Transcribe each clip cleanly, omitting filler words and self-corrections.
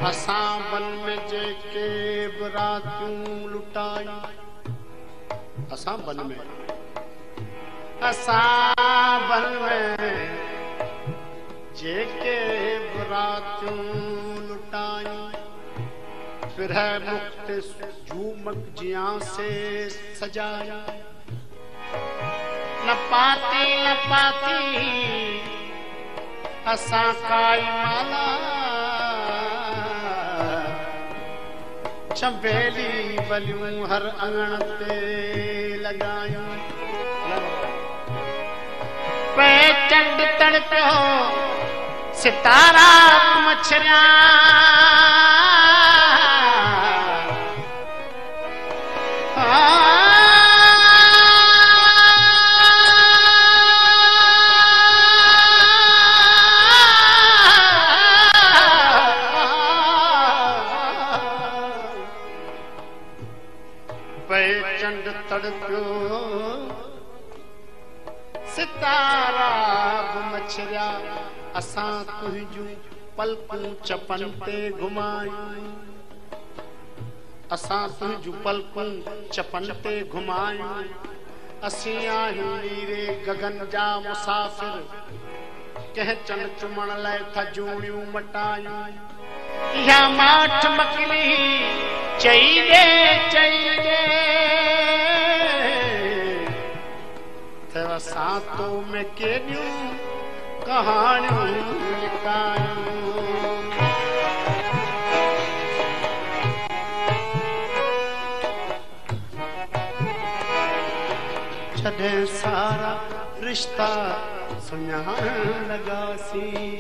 असां बन में जेके बरातियूं लुटायूं, असां बन में जेके बरातियूं लुटायूं, फिर मुक्त झूमक जियां से सजाया, न पाती असां काई माला, चंबेली बलियूं हर अंगण ते लगायूं, पे चंड तड़पियो सितारा मछरिया, चंड तड़पियो सितारा मछरिया, असां तुंहिंजूं पलकूं चपन ते घुमायूं, असां तुंहिंजूं पलकूं चपन ते घुमायूं, असीं आहियूं नीरे गगन जा मुसाफ़िर, कंहिं चंड चुमण लाइ थजूणियूं मटायूं, इहा माठ मकली चई दे असां तो में केॾियूं कहाणियूं लिकायूं, जॾहिं सारा रिश्ता सुञाणण लॻासीं,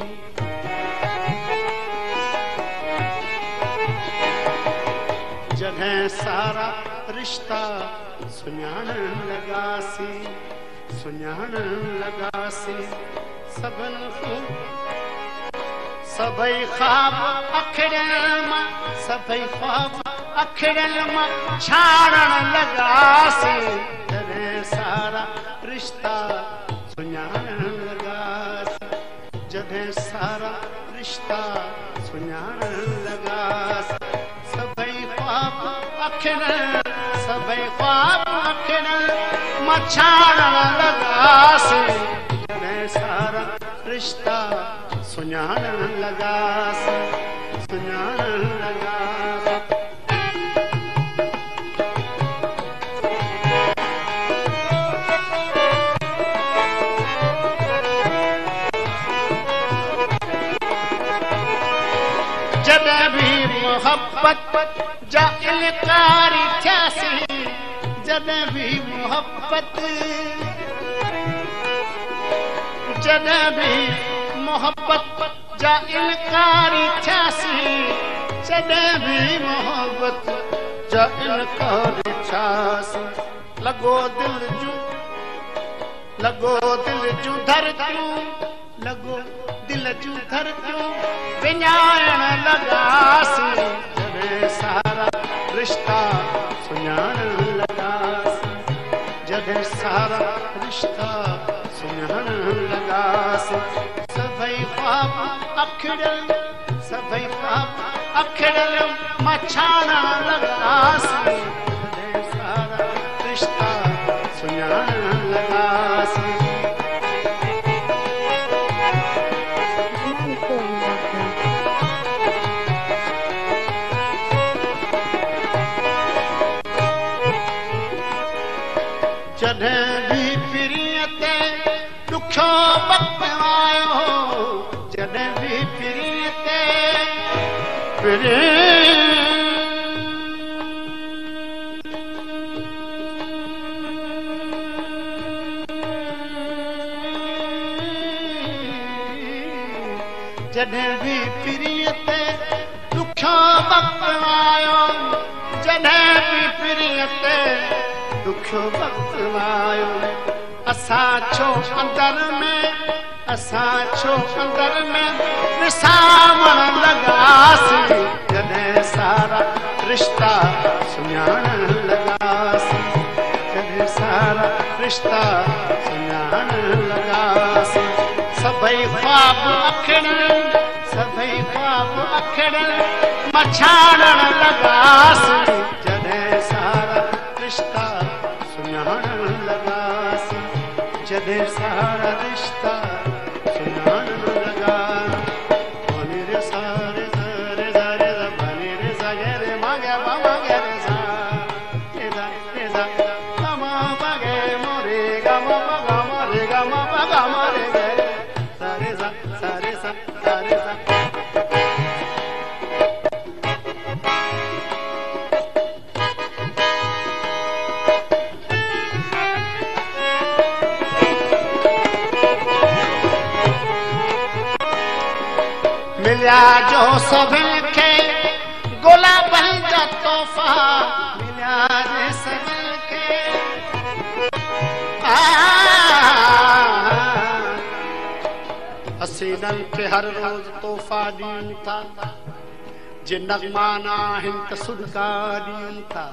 जॾहिं सारा रिश्ता सुञाणण लॻासीं, सभई ख्वाब अखिड़ियल मां छाड़ण लॻासीं, जॾहिं सारा रिश्ता सुञाणण लॻासीं, जॾहिं सारा रिश्ता सुञाणण लॻासीं, सभई ख्वाब अखिड़ियल मां छाड़ण लॻासीं, जॾहिं सारा रिश्ता सुञाणण लॻासीं। जॾहिं भी मोहब्बत जा इनकारी थियासीं, जॾहिं भी मोहब्बत जा इनकारी थियासीं, जॾहिं भी मोहब्बत जा इनकारी थियासीं, लॻो दिल जूं धरतियूं विञाइण लॻासीं, जॾहिं सारा रिश्ता सुञाणण लॻासीं, जॾहिं सारा रिश्ता सुञाणण लॻासीं सभई ख्वाब अखिड़ियल सभई ख्वाब अखिड़ियल मछाणण लॻासीं जॾहिं सारा रिश्ता सुञाणण लॻासीं जॾहिं बि पिरीअ ते ॾुखियो वक़्तु आयो जॾहिं बि पिरीअ ते जॾहिं बि पिरीअ ते ॾुखियो वक़्तु आयो जॾहिं बि पिरीअ ते ॾुखियो वक़्तु आयो असां छो अंदर में विसामण लॻासीं जॾहिं सारा रिश्ता सुञाणण लॻासीं जॾहिं सारा रिश्ता सुञाणण लॻासीं सभई ख्वाब अखिड़ियल मछाणण लॻासीं जॾहिं सारा रिश्ता सुञाणण लॻासीं जॾहिं सारा रिश्ता सुञाणण लॻा बनी रे सारे सारे सारे बनी रे सगे रे मागे मागे रे सा रे सा गमा बगे मोरे गमा रे गमा रे गे सारे सा सारे सा सारे सा मिलिया जो सभिनि खे गुलाबनि जा तोहफ़ा मिलिया जे सभिनि खे हसीननि खे हर रोज़ तोहफ़ा ॾियूं था जे नग़मान आहिनि त सुॾका ॾियूं था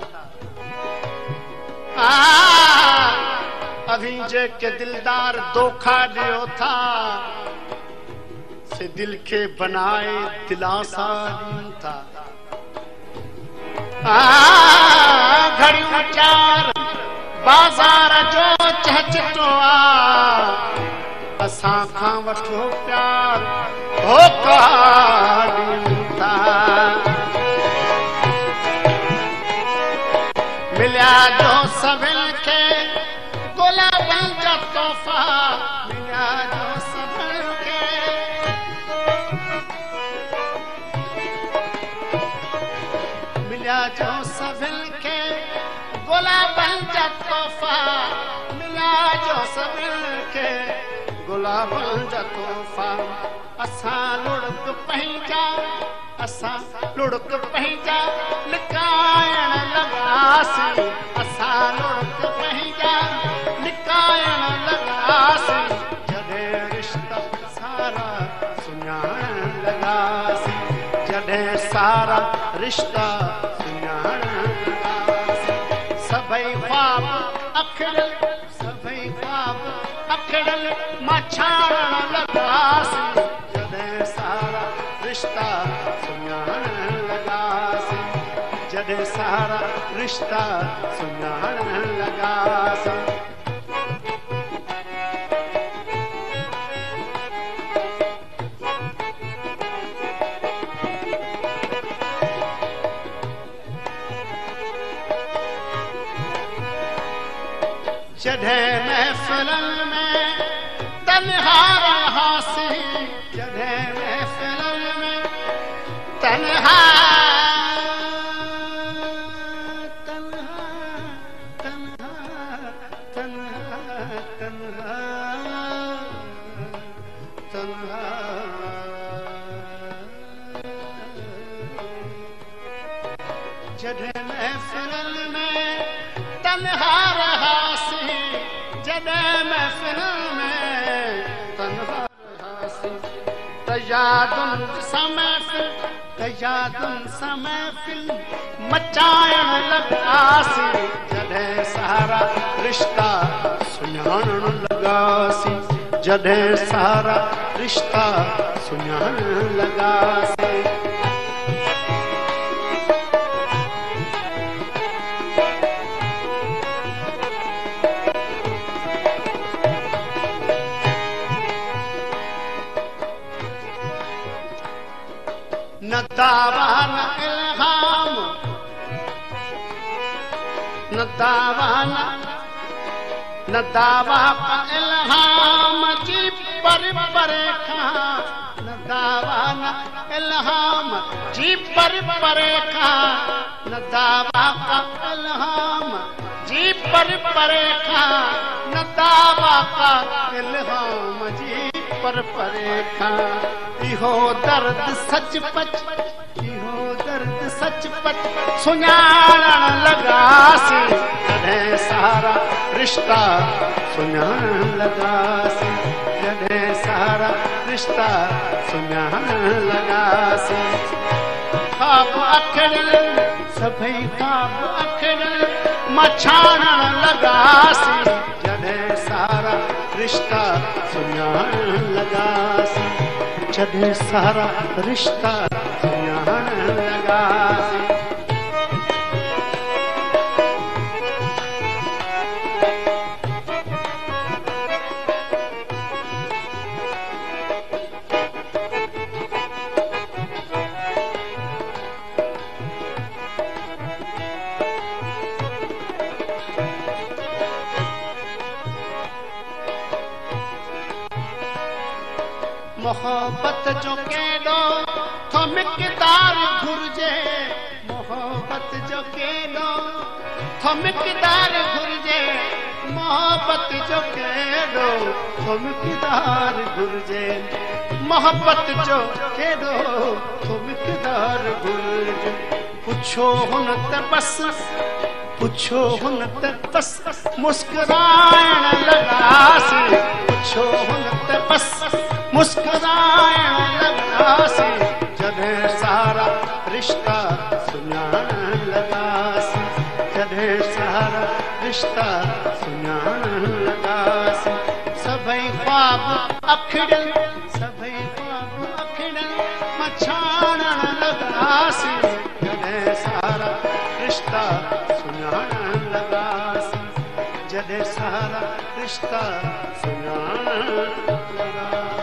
अभी जेके दिलदार धोखा ॾियो था से दिल के बनाए दिलासा ॾियूं था घड़ियूं चार बाज़ार जो चहचटो असां खां वठो प्यार धोखा ॾियूं था मिलिया जो सभिनि खे गुलाबनि जा तोहफ़ा मिलिया जो सभिनि खे मिलिया जो सभिनि खे गुलाबनि जा तोहफ़ा मिलिया जो सभिनि खे गुलाबनि जा तोहफ़ा असां लुड़क पंहिंजा लिकाइण लॻासीं असां लुड़क पंहिंजा लिकाइण लॻासीं जॾहिं रिश्ता सारा सुञाणण लॻासीं जॾहिं सारा रिश्ता सुञाणण लॻासीं सभई ख्वाब अखिड़ियल मछाणण लॻासीं जॾहिं सारा रिश्ता सुञाणण लॻासीं जॾहिं सारा रिश्ता सुञाणण लॻासीं जॾहिं महफ़िलनि में तन्हा रहासीं जॾहिं महफ़िलनि में तन्हा जॾहिं महफ़िलनि में तन्हा रहासीं जॾहिं महफ़िलनि में तन्हा रहासीं यादुनि सां महफ़िल मचाइण लॻासीं जॾहिं सारा रिश्ता सुञाणण लॻासीं जॾहिं सारा रिश्ता सुञाणण लॻासीं न दावा न इल्हाम न दावा न दावा का इल्हाम जी पर खां न दावा न इल्हाम जी पर खां न दावा का इल्हाम जी पर खां न दावा का इल्हाम जी पर खां इहो दर्द सचपच इहो दर्द सचपच सुञाणण लॻासीं जॾहिं सारा रिश्ता सुञाणण लॻासीं जॾहिं सारा रिश्ता सुञाणण लॻासीं ख़्वाब अखिड़ियल सभई ख़्वाब अखिड़ियल मां छाणण लॻासीं जॾहिं सारा रिश्ता सुञाणण लॻासीं जॾहिं सारा रिश्ता सुञाणण लॻासीं मोहब्बत जो केॾो थो मिक़दार घुर्जे मोहब्बत जो केॾो थो मिक़दार घुर्जे मोहब्बत जो केॾो थो मिक़दार घुर्जे मोहब्बत जो केॾो थो मिक़दार घुर्जे पुछो हुन त बस पुछो हुन त बस मुस्कुराइण लॻासीं पुछो हुन त बस मुस्कुराइण लॻासीं जॾहिं सारा रिश्ता सुञाणण लॻासीं जॾहिं सारा रिश्ता सुञाणण लॻासीं सभई ख़्वाब अखिड़ियल सभई ख़्वाब अखिड़ियल मां छाणण लॻासीं जॾहिं सारा रिश्ता सुञाणण लॻासीं जॾहिं सारा रिश्ता सुञाणण लॻासीं